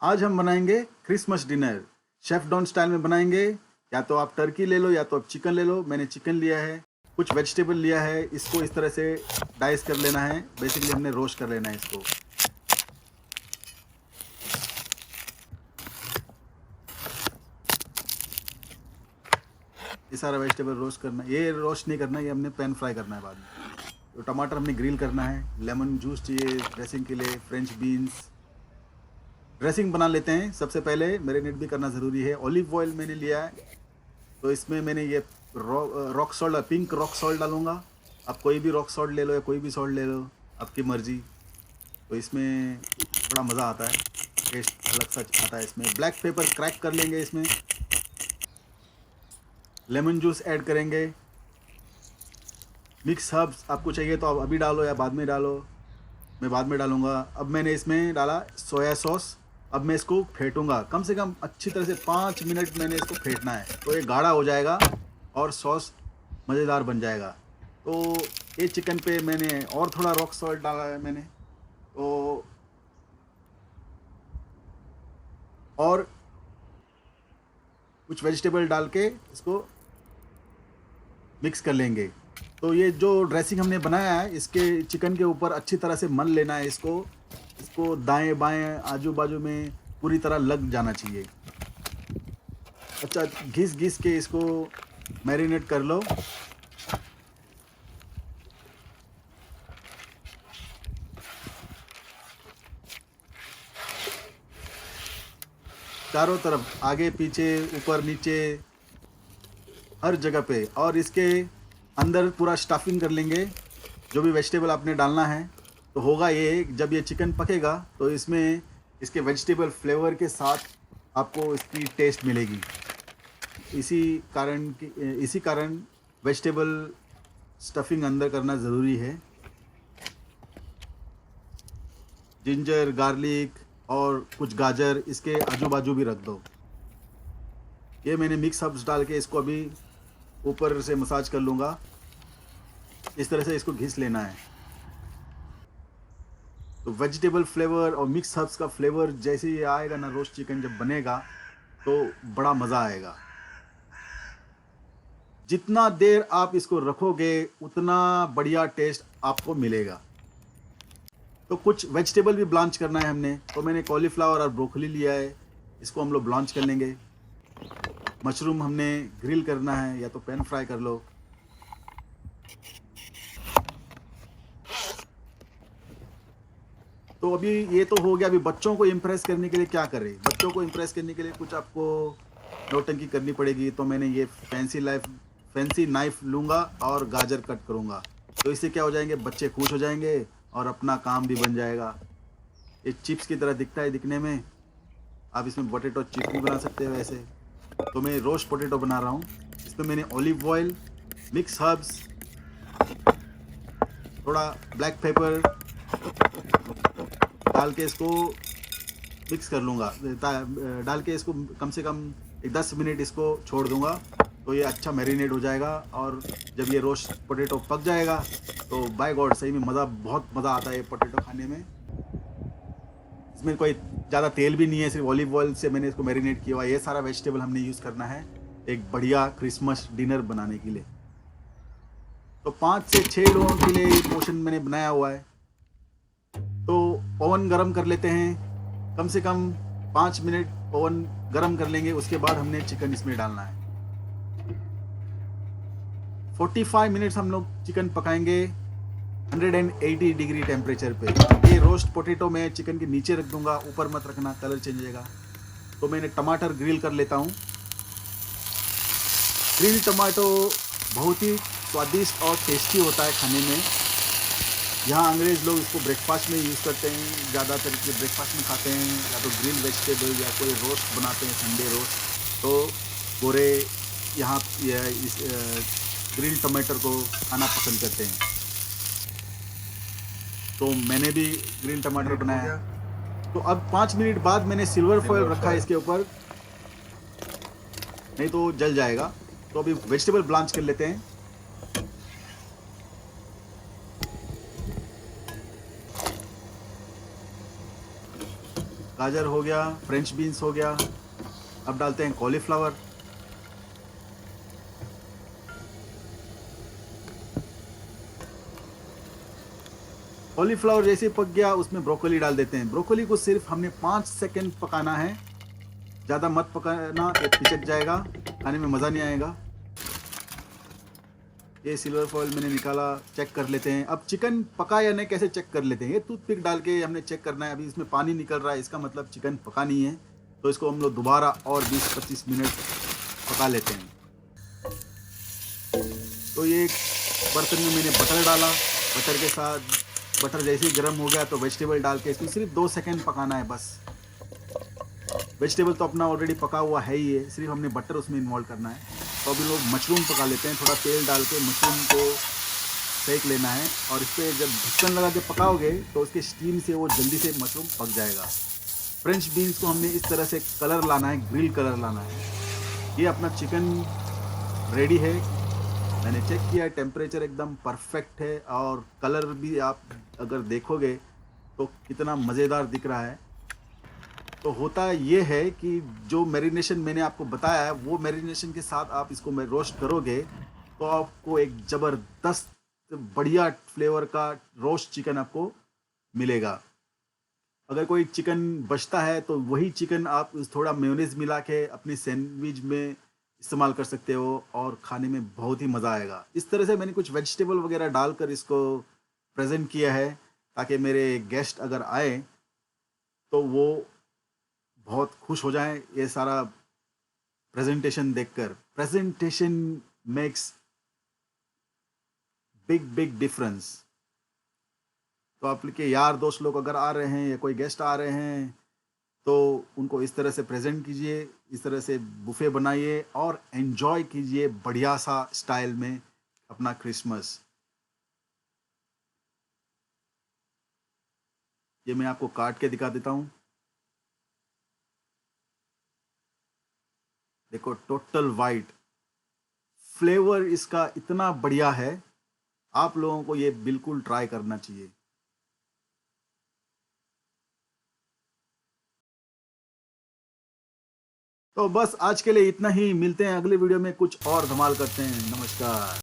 आज हम बनाएंगे Christmas dinner. Chef Don style में बनाएंगे। या तो आप टर्की ले लो या तो आप चिकन ले लो। मैंने चिकन लिया है, कुछ वेजिटेबल लिया है, इसको इस तरह से डाइस कर लेना है। बेसिकली हमने रोस्ट कर लेना है इसको। ये सारा वेजिटेबल रोस्ट करना है। ये रोस्ट नहीं करना है, ये हमने पैन फ्राई करना है बाद में। तो टमाटर हमने ग्रिल करना है। लेमन जूस चाहिए ड्रेसिंग के लिए। फ्रेंच बीन्स ड्रेसिंग बना लेते हैं। सबसे पहले मैरिनेट भी करना ज़रूरी है। ऑलिव ऑयल मैंने लिया है, तो इसमें मैंने ये rock salt, pink rock salt डालूंगा। आप कोई भी रॉक सॉल्ट ले लो या कोई भी सॉल्ट ले लो, आपकी मर्जी। तो इसमें बड़ा मज़ा आता है, टेस्ट अलग सा आता है इसमें। ब्लैक पेपर क्रैक कर लेंगे इसमें। लेमन जूस ऐड करेंगे। मिक्स हर्ब्स आपको चाहिए तो आप अभी डालो या बाद में डालो। मैं बाद में डालूंगा। अब मैंने इसमें डाला सोया सॉस। अब मैं इसको फेंटूंगा कम से कम अच्छी तरह से 5 मिनट मैंने इसको फेंटना है, तो ये गाढ़ा हो जाएगा और सॉस मज़ेदार बन जाएगा। तो ये चिकन पे मैंने और थोड़ा रॉक सॉल्ट डाला है मैंने, तो और कुछ वेजिटेबल डाल के इसको मिक्स कर लेंगे। तो ये जो ड्रेसिंग हमने बनाया है, इसके चिकन के ऊपर अच्छी तरह से मल लेना है इसको। इसको दाएं बाएं आजू बाजू में पूरी तरह लग जाना चाहिए। अच्छा, घिस घिस के इसको मैरिनेट कर लो। चारों तरफ, आगे पीछे ऊपर नीचे हर जगह पे। और इसके अंदर पूरा स्टफिंग कर लेंगे, जो भी वेजिटेबल आपने डालना है। तो होगा ये, जब ये चिकन पकेगा तो इसमें इसके वेजिटेबल फ्लेवर के साथ आपको इसकी टेस्ट मिलेगी। इसी कारण वेजिटेबल स्टफिंग अंदर करना ज़रूरी है। जिंजर, गार्लिक और कुछ गाजर इसके आजू बाजू भी रख दो। ये मैंने मिक्स हर्ब्स डाल के इसको अभी ऊपर से मसाज कर लूँगा। इस तरह से इसको घिस लेना है। तो वेजिटेबल फ्लेवर और मिक्स हर्ब्स का फ्लेवर जैसे ही आएगा ना, रोस्ट चिकन जब बनेगा तो बड़ा मज़ा आएगा। जितना देर आप इसको रखोगे उतना बढ़िया टेस्ट आपको मिलेगा। तो कुछ वेजिटेबल भी ब्लांच करना है हमने, तो मैंने कॉलीफ्लावर और ब्रोकली लिया है, इसको हम लोग ब्लांच कर लेंगे। मशरूम हमने ग्रिल करना है, या तो पैन फ्राई कर लो। तो अभी ये तो हो गया। अभी बच्चों को इम्प्रेस करने के लिए क्या करें? बच्चों को इम्प्रेस करने के लिए कुछ आपको नौटंकी करनी पड़ेगी। तो मैंने ये फैंसी नाइफ लूँगा और गाजर कट करूँगा। तो इससे क्या हो जाएंगे, बच्चे खुश हो जाएंगे और अपना काम भी बन जाएगा। ये चिप्स की तरह दिखता है दिखने में। आप इसमें पोटैटो चिप्स भी बना सकते हो वैसे। तो मैं रोस्ट पोटैटो बना रहा हूँ। इसमें मैंने ऑलिव ऑयल, मिक्स हर्ब्स, थोड़ा ब्लैक पेपर डाल के इसको मिक्स कर लूँगा। डाल के इसको कम से कम 10 मिनट इसको छोड़ दूँगा, तो ये अच्छा मैरिनेट हो जाएगा। और जब ये रोस्ट पोटैटो पक जाएगा तो बाय गॉड सही में बहुत मज़ा आता है ये पोटैटो खाने में। इसमें कोई ज़्यादा तेल भी नहीं है, सिर्फ ऑलिव ऑयल से मैंने इसको मैरिनेट किया हुआ है। ये सारा वेजिटेबल हमने यूज़ करना है एक बढ़िया क्रिसमस डिनर बनाने के लिए। तो 5 से 6 लोगों के लिए पोर्शन मैंने बनाया हुआ है। तो ओवन गरम कर लेते हैं। कम से कम 5 मिनट ओवन गरम कर लेंगे, उसके बाद हमने चिकन इसमें डालना है। 45 मिनट्स हम लोग चिकन पकाएंगे 180 डिग्री टेम्परेचर पे। ये रोस्ट पोटैटो मैं चिकन के नीचे रख दूंगा, ऊपर मत रखना, कलर चेंज हो जाएगा। तो मैंने टमाटर ग्रिल कर लेता हूँ। ग्रिल टमाटो बहुत ही स्वादिष्ट और टेस्टी होता है खाने में। यहाँ अंग्रेज़ लोग इसको ब्रेकफास्ट में यूज़ करते हैं, ज़्यादातर इसके ब्रेकफास्ट में खाते हैं, या तो ग्रिल वेजिटेबल या कोई रोस्ट बनाते हैं, संडे रोस्ट। तो गोरे यहाँ इस ग्रिल टमाटर को खाना पसंद करते हैं। तो मैंने भी ग्रिल टमाटर बनाया। तो अब 5 मिनट बाद मैंने सिल्वर फॉयल रखा है इसके ऊपर, नहीं तो जल जाएगा। तो अभी वेजिटेबल ब्लांच कर लेते हैं। गाजर हो गया, फ्रेंच बीन्स हो गया। अब डालते हैं कॉलीफ्लावर। कॉलीफ्लावर जैसे पक गया उसमें ब्रोकली डाल देते हैं। ब्रोकली को सिर्फ हमने 5 सेकंड पकाना है, ज़्यादा मत पकाना, ये पिचक जाएगा, खाने में मज़ा नहीं आएगा। ये सिल्वर फॉइल मैंने निकाला, चेक कर लेते हैं। अब चिकन पका या नहीं कैसे चेक कर लेते हैं, ये टूथपिक डाल के हमने चेक करना है। अभी इसमें पानी निकल रहा है, इसका मतलब चिकन पका नहीं है। तो इसको हम लोग दोबारा और 20-25 मिनट पका लेते हैं। तो ये बर्तन में मैंने बटर डाला, बटर के साथ बटर जैसे ही गर्म हो गया तो वेजिटेबल डाल के इसको सिर्फ 2 सेकंड पकाना है बस। वेजिटेबल तो अपना ऑलरेडी पका हुआ है ही है, सिर्फ हमने बटर उसमें इन्वॉल्व करना है। तो अभी लोग मशरूम पका लेते हैं, थोड़ा तेल डाल के मशरूम को सेक लेना है। और इस पर जब ढक्कन लगा के पकाओगे तो उसके स्टीम से वो जल्दी से मशरूम पक जाएगा। फ्रेंच बीन्स को हमने इस तरह से कलर लाना है, ग्रिल कलर लाना है। ये अपना चिकन रेडी है। मैंने चेक किया, टेम्परेचर एकदम परफेक्ट है और कलर भी आप अगर देखोगे तो कितना मज़ेदार दिख रहा है। तो होता ये है कि जो मैरिनेशन मैंने आपको बताया है वो मैरिनेशन के साथ आप इसको रोस्ट करोगे तो आपको एक ज़बरदस्त बढ़िया फ्लेवर का रोस्ट चिकन आपको मिलेगा। अगर कोई चिकन बचता है तो वही चिकन आप थोड़ा मेयोनीज मिला के अपनी सैंडविच में इस्तेमाल कर सकते हो और खाने में बहुत ही मज़ा आएगा। इस तरह से मैंने कुछ वेजिटेबल वगैरह डालकर इसको प्रेजेंट किया है ताकि मेरे गेस्ट अगर आए तो वो बहुत खुश हो जाएं ये सारा प्रेजेंटेशन देखकर। Presentation makes big difference. तो आपके यार दोस्त लोग अगर आ रहे हैं या कोई गेस्ट आ रहे हैं तो उनको इस तरह से प्रेजेंट कीजिए, इस तरह से बुफे बनाइए और एंजॉय कीजिए बढ़िया सा स्टाइल में अपना क्रिसमस। ये मैं आपको काट के दिखा देता हूँ। देखो टोटल वाइट, फ्लेवर इसका इतना बढ़िया है, आप लोगों को ये बिल्कुल ट्राई करना चाहिए। तो बस आज के लिए इतना ही, मिलते हैं अगले वीडियो में, कुछ और धमाल करते हैं। नमस्कार।